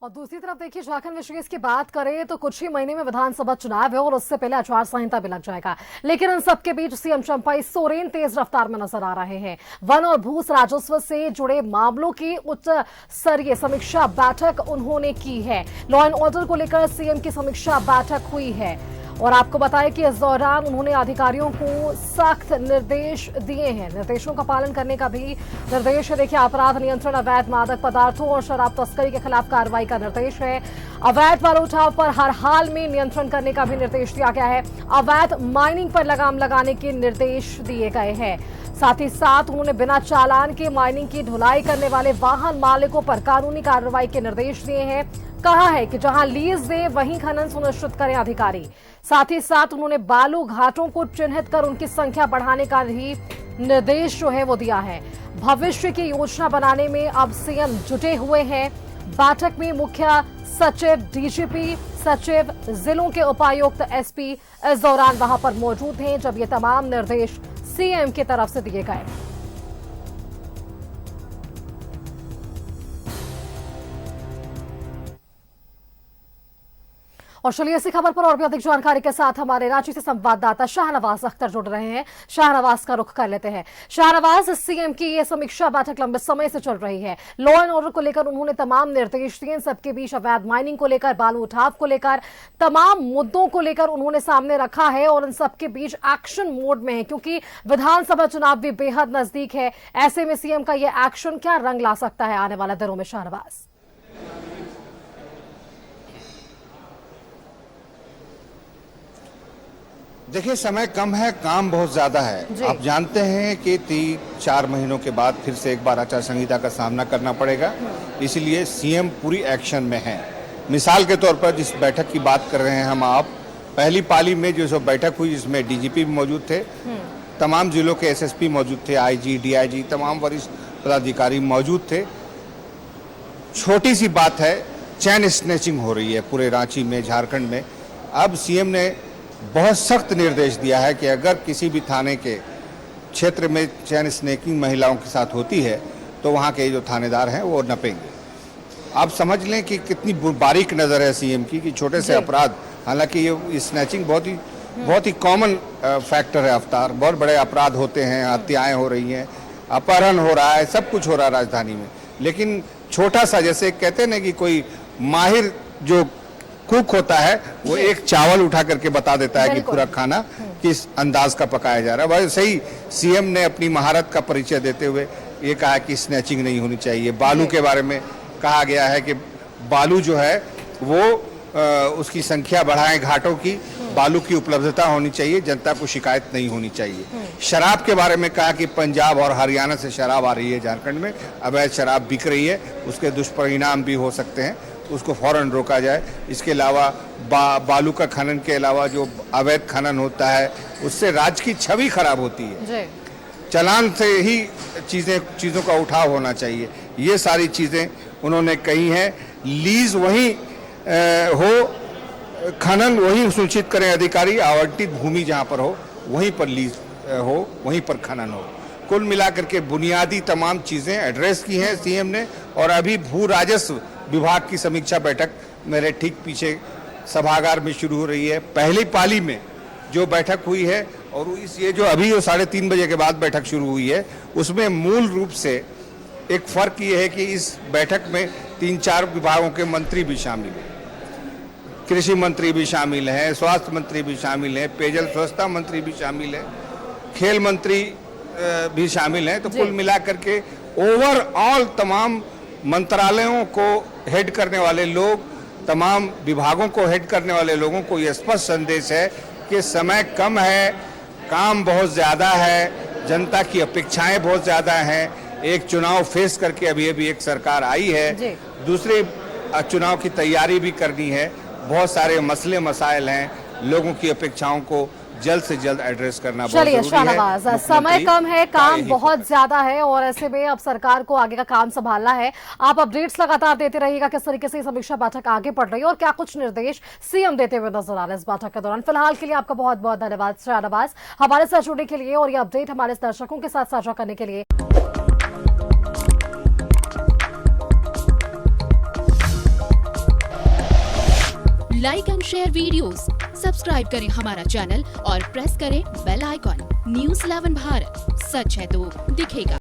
और दूसरी तरफ देखिए, झारखंड विशेष की बात करें तो कुछ ही महीने में विधानसभा चुनाव है और उससे पहले आचार संहिता भी लग जाएगा। लेकिन इन सबके बीच सीएम चंपाई सोरेन तेज रफ्तार में नजर आ रहे हैं। वन और भू राजस्व से जुड़े मामलों की उच्च स्तरीय समीक्षा बैठक उन्होंने की है। लॉ एंड ऑर्डर को लेकर सीएम की समीक्षा बैठक हुई है और आपको बताएं कि इस दौरान उन्होंने अधिकारियों को सख्त निर्देश दिए हैं। निर्देशों का पालन करने का भी निर्देश है। देखिए, अपराध नियंत्रण, अवैध मादक पदार्थों और शराब तस्करी के खिलाफ कार्रवाई का निर्देश है। अवैध बालू उठाव पर हर हाल में नियंत्रण करने का भी निर्देश दिया गया है। अवैध माइनिंग पर लगाम लगाने के निर्देश दिए गए हैं। साथ ही साथ उन्होंने बिना चालान के माइनिंग की ढुलाई करने वाले वाहन मालिकों पर कानूनी कार्रवाई के निर्देश दिए हैं। कहा है कि जहां लीज दे वहीं खनन सुनिश्चित करें अधिकारी। साथ ही साथ उन्होंने बालू घाटों को चिन्हित कर उनकी संख्या बढ़ाने का भी निर्देश जो है वो दिया है। भविष्य की योजना बनाने में अब सीएम जुटे हुए हैं। बैठक में मुख्य सचिव, डीजीपी, सचिव, जिलों के उपायुक्त, एसपी इस दौरान वहां पर मौजूद हैं जब ये तमाम निर्देश सीएम की तरफ से दिए गए। और चलिए इसी खबर पर और भी अधिक जानकारी के साथ हमारे रांची से संवाददाता शाहनवाज अख्तर जुड़ रहे हैं। शाहनवाज का रुख कर लेते हैं। शाहनवाज, सीएम की ये समीक्षा बैठक लंबे समय से चल रही है। लॉ एंड ऑर्डर को लेकर उन्होंने तमाम निर्देश दिए। सबके बीच अवैध माइनिंग को लेकर, बालू उठाव को लेकर, तमाम मुद्दों को लेकर उन्होंने सामने रखा है और इन सबके बीच एक्शन मोड में है क्योंकि विधानसभा चुनाव भी बेहद नजदीक है। ऐसे में सीएम का यह एक्शन क्या रंग ला सकता है आने वाले दिनों में? शाहनवाज, देखिए, समय कम है, काम बहुत ज्यादा है। आप जानते हैं कि 3-4 महीनों के बाद फिर से एक बार आचार संहिता का सामना करना पड़ेगा, इसलिए सीएम पूरी एक्शन में है। मिसाल के तौर पर जिस बैठक की बात कर रहे हैं हम आप, पहली पाली में जो बैठक हुई जिसमें डीजीपी भी मौजूद थे, तमाम जिलों के एसएसपी मौजूद थे, आईजी, डीआईजी, तमाम वरिष्ठ पदाधिकारी मौजूद थे। छोटी सी बात है, चैन स्नैचिंग हो रही है पूरे रांची में, झारखंड में। अब सीएम ने बहुत सख्त निर्देश दिया है कि अगर किसी भी थाने के क्षेत्र में चैन स्नैचिंग महिलाओं के साथ होती है तो वहाँ के जो थानेदार हैं वो नपेंगे। आप समझ लें कि कितनी बारीक नज़र है सीएम की कि छोटे से अपराध, हालांकि ये स्नैचिंग बहुत ही कॉमन फैक्टर है अवतार, बहुत बड़े अपराध होते हैं, हत्याएं हो रही हैं, अपहरण हो रहा है, सब कुछ हो रहा है राजधानी में, लेकिन छोटा सा, जैसे कहते हैं ना कि कोई माहिर जो कुक होता है वो एक चावल उठा करके बता देता है कि पूरा खाना किस अंदाज का पकाया जा रहा है। वैसे ही सीएम ने अपनी महारत का परिचय देते हुए ये कहा कि स्नैचिंग नहीं होनी चाहिए। बालू के बारे में कहा गया है कि बालू जो है वो उसकी संख्या बढ़ाएं, घाटों की बालू की उपलब्धता होनी चाहिए, जनता को शिकायत नहीं होनी चाहिए। शराब के बारे में कहा कि पंजाब और हरियाणा से शराब आ रही है झारखंड में, अवैध शराब बिक रही है, उसके दुष्परिणाम भी हो सकते हैं, उसको फौरन रोका जाए। इसके अलावा बालू का खनन के अलावा जो अवैध खनन होता है उससे राज्य की छवि खराब होती है। चालान से ही चीज़ों का उठाव होना चाहिए। ये सारी चीज़ें उन्होंने कही हैं। लीज वहीं हो, खनन वहीं सुनिश्चित करें अधिकारी, आवंटित भूमि जहाँ पर हो वहीं पर लीज हो, वहीं पर खनन हो। कुल मिलाकर के बुनियादी तमाम चीज़ें एड्रेस की हैं सीएम ने। और अभी भू राजस्व विभाग की समीक्षा बैठक मेरे ठीक पीछे सभागार में शुरू हो रही है। पहली पाली में जो बैठक हुई है और ये जो अभी 3:30 बजे के बाद बैठक शुरू हुई है, उसमें मूल रूप से एक फर्क ये है कि इस बैठक में 3-4 विभागों के मंत्री भी शामिल हैं, कृषि मंत्री भी शामिल हैं, स्वास्थ्य मंत्री भी शामिल हैं, पेयजल स्वच्छता मंत्री भी शामिल हैं, खेल मंत्री भी शामिल हैं। तो कुल मिलाकर के ओवरऑल तमाम मंत्रालयों को हेड करने वाले लोग, तमाम विभागों को हेड करने वाले लोगों को यह स्पष्ट संदेश है कि समय कम है, काम बहुत ज़्यादा है, जनता की अपेक्षाएं बहुत ज़्यादा हैं। एक चुनाव फेस करके अभी एक सरकार आई है, दूसरे चुनाव की तैयारी भी करनी है, बहुत सारे मसले मसाइल हैं, लोगों की अपेक्षाओं को जल्द से जल्द एड्रेस करना बहुत जरूरी है। चलिए शाहनवाज, समय कम है, काम बहुत ज्यादा है और ऐसे में अब सरकार को आगे का काम संभालना है। आप अपडेट्स लगातार देते रहिएगा किस तरीके से समीक्षा बैठक आगे बढ़ रही है और क्या कुछ निर्देश सीएम देते हुए नजर आ रहे हैं इस बैठक के दौरान। फिलहाल के लिए आपका बहुत बहुत धन्यवाद शाहनवाज, हमारे साथ जुड़ने के लिए और ये अपडेट हमारे दर्शकों के साथ साझा करने के लिए। Like and share videos, subscribe करें हमारा चैनल और प्रेस करें बेल आइकॉन। News 11 भारत, सच है तो दिखेगा।